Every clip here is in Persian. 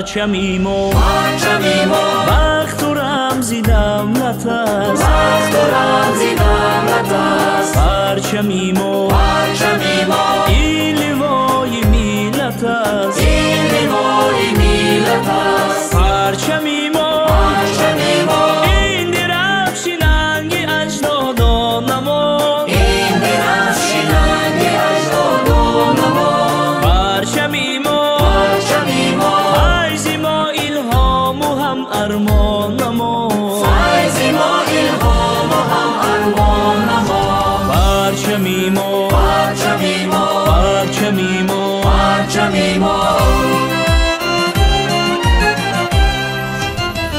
پرچمیمو بخت و رمزی دولت است پرچمیمو این لوای میلت است پرچمیمو این درفش ننگی اجدادانمون پرچمیمو فیض ما الهام و هم ارمانمون پرچمیمو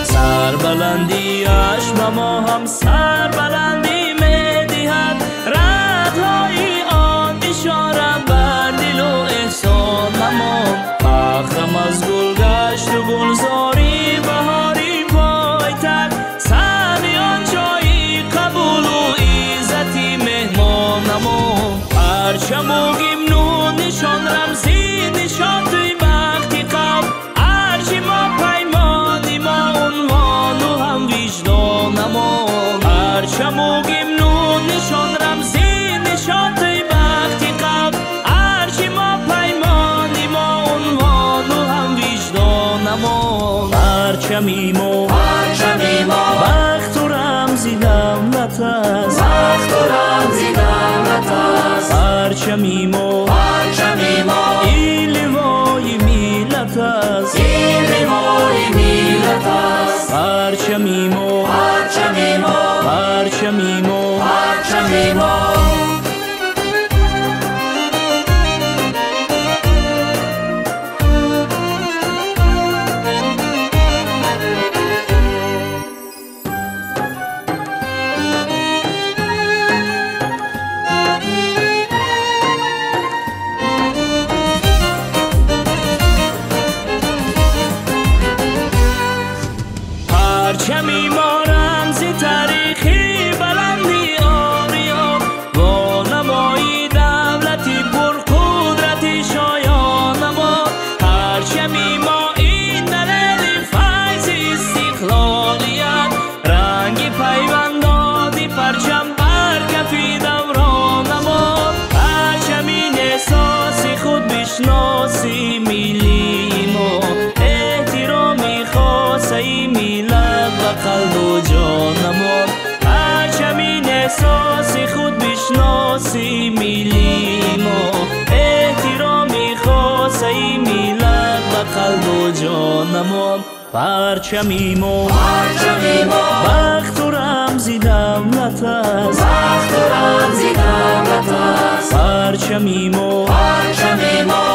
سربلندیش به ما هم سربلندی می‌دهد ردهای آن اشاره بر دل و احسانمان فخرم از گل گشت و گلزاری بهاری پایتخت سعدیان جایی قبول و عزتی مهمانمان پرچم و گمنون نشان رمزی نشان توی وقتی قبل هرچی ما پیمانی ما عنوان و هم وجدانمان پرچم و گمنون نشان رمزی نشان توی وقتی قبل هرچی ما پیمانی ما عنوان و هم وجدانمان پرچمیمو بخت و رمزی دولت است پرچمیمو این لوای میلت است پرچمیمو پرچمی ما رمزی تاریخی بلندی آریا با نمایی دولتی پرقدرتی شایان ما پرچمی ما این دلیل فیض استقلالیت رنگی پیوندادی پرچم برکفی دوران ما پرچمی احساسی خود بشناسی میلی ما احترامی خاصی میلاد قلب و جانمان پرچمین احساسی خود بشناسی میلی ما احترامی خاصی میلاد قلب و جانمان پرچمیمو بخت و رمزی دولت است پرچمیمو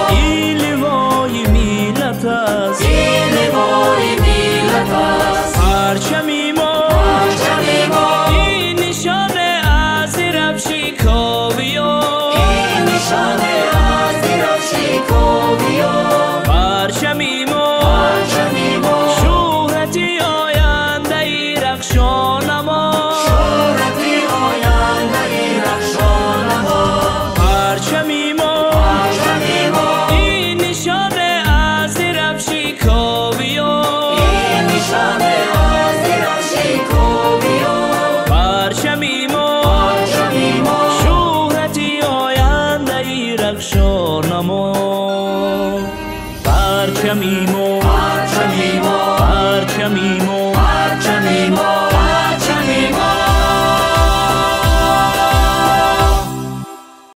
این لوای میلت است پرچمیمو این نشانه از درفشی کاویان پرچمیمو شهرتی آینده ای رخشانمان پرچمیمو این نشانه از درفشی کاویان پرچمیمو شهرتی آینده ای رخشانمان پرچمیمو